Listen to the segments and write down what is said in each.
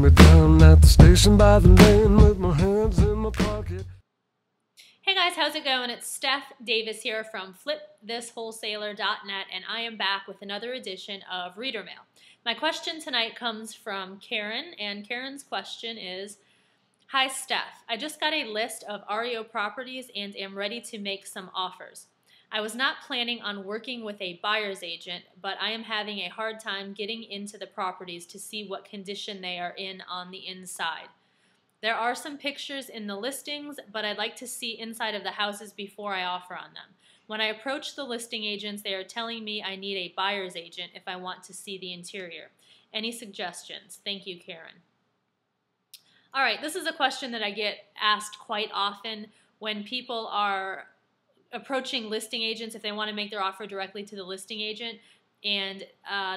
me down at the station by the lane with my hands in my pocket. Hey guys, how's it going? It's Steph Davis here from flipthiswholesaler.net, and I am back with another edition of Reader Mail. My question tonight comes from Karen, and Karen's question is, Hi Steph, I just got a list of REO properties and am ready to make some offers. I was not planning on working with a buyer's agent, but I am having a hard time getting into the properties to see what condition they are in on the inside. There are some pictures in the listings, but I'd like to see inside of the houses before I offer on them. When I approach the listing agents, they are telling me I need a buyer's agent if I want to see the interior. Any suggestions? Thank you, Karen. All right, this is a question that I get asked quite often when people are approaching listing agents if they want to make their offer directly to the listing agent, and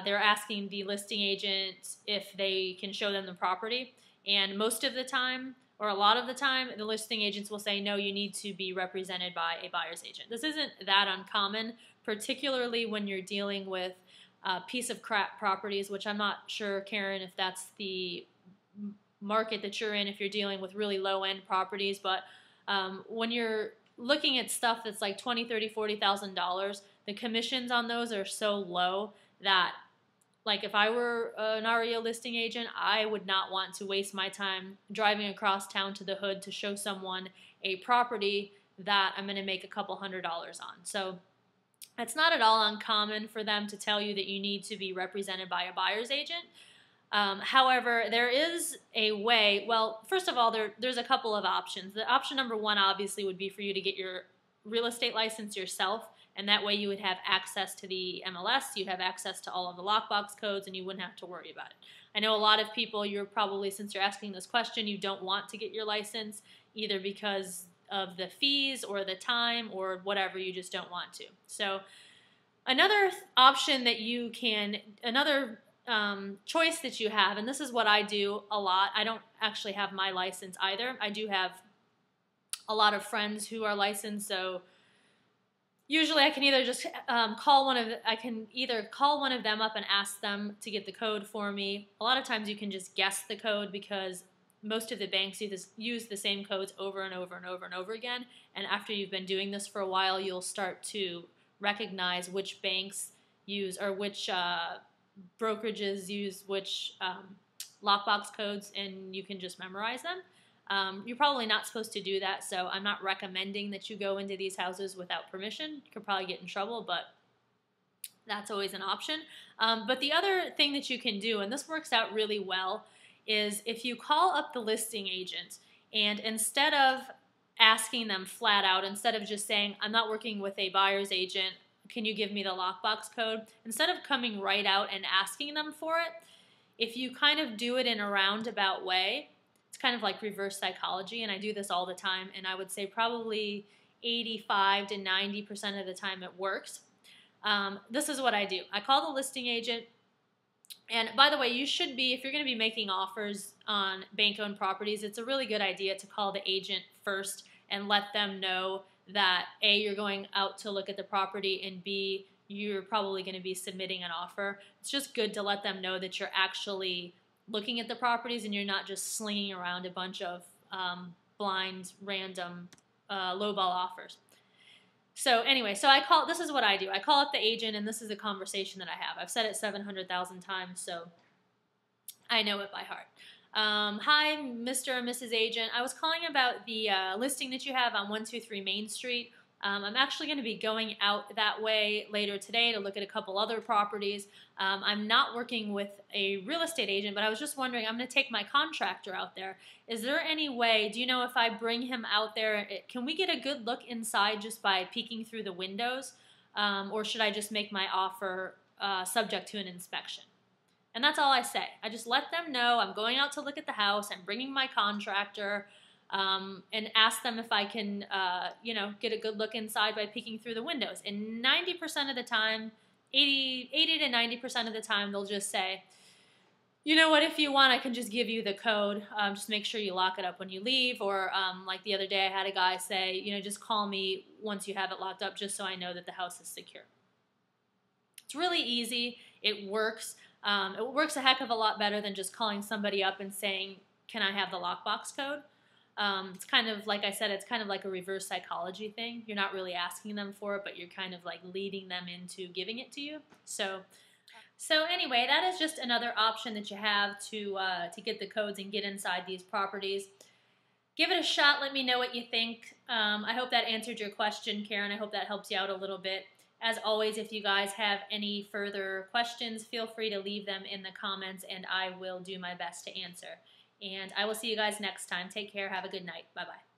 they're asking the listing agent if they can show them the property. And most of the time, or a lot of the time, the listing agents will say, no, you need to be represented by a buyer's agent. This isn't that uncommon, particularly when you're dealing with piece of crap properties, which I'm not sure, Karen, if that's the market that you're in, if you're dealing with really low-end properties. But when you're looking at stuff that's like $20,000, $30,000, $40,000, the commissions on those are so low that, like, if I were an REO listing agent, I would not want to waste my time driving across town to the hood to show someone a property that I'm going to make a couple $100s on. So it's not at all uncommon for them to tell you that you need to be represented by a buyer's agent. However, there is a way. Well, first of all, there's a couple of options. The option number one obviously would be for you to get your real estate license yourself, and that way you would have access to the MLS, you'd have access to all of the lockbox codes, and you wouldn't have to worry about it. I know a lot of people, you're probably, since you're asking this question, you don't want to get your license, either because of the fees or the time or whatever, you just don't want to. So another option that you can, another choice that you have, and this is what I do a lot. I don't actually have my license either. I do have a lot of friends who are licensed, so usually I can either just call one of them up and ask them to get the code for me. A lot of times you can just guess the code because most of the banks use the same codes over and over and over and over again, and after you've been doing this for a while, you'll start to recognize which banks use or which brokerages use which lockbox codes, and you can just memorize them. You're probably not supposed to do that, so I'm not recommending that you go into these houses without permission. You could probably get in trouble, but that's always an option. But the other thing that you can do, and this works out really well, is if you call up the listing agent, and instead of asking them flat out, instead of just saying, I'm not working with a buyer's agent, can you give me the lockbox code? Instead of coming right out and asking them for it, if you kind of do it in a roundabout way, it's kind of like reverse psychology, and I do this all the time, and I would say probably 85 to 90% of the time it works. This is what I do. I call the listing agent, and by the way, you should be, if you're going to be making offers on bank-owned properties, it's a really good idea to call the agent first and let them know that A, you're going out to look at the property, and B, you're probably going to be submitting an offer. It's just good to let them know that you're actually looking at the properties and you're not just slinging around a bunch of blind, random, lowball offers. So anyway, this is what I do. I call up the agent, and this is a conversation that I have. I've said it 700,000 times, so I know it by heart. Hi, Mr. and Mrs. Agent. I was calling about the listing that you have on 123 Main Street. I'm actually going to be going out that way later today to look at a couple other properties. I'm not working with a real estate agent, but I was just wondering, I'm going to take my contractor out there. Is there any way, do you know if I bring him out there, can we get a good look inside just by peeking through the windows? Or should I just make my offer subject to an inspection? And that's all I say. I just let them know I'm going out to look at the house. I'm bringing my contractor, and ask them if I can, get a good look inside by peeking through the windows. And 90% of the time, 80 to 90% of the time, they'll just say, you know what, if you want, I can just give you the code. Just make sure you lock it up when you leave. Or like the other day, I had a guy say, just call me once you have it locked up just so I know that the house is secure. It's really easy. It works. It works a heck of a lot better than just calling somebody up and saying, "Can I have the lockbox code?" It's kind of, like I said, it's kind of like a reverse psychology thing. You're not really asking them for it, but you're kind of like leading them into giving it to you. So anyway, that is just another option that you have to get the codes and get inside these properties. Give it a shot. Let me know what you think. I hope that answered your question, Karen. I hope that helps you out a little bit. As always, if you guys have any further questions, feel free to leave them in the comments, and I will do my best to answer. And I will see you guys next time. Take care. Have a good night. Bye-bye.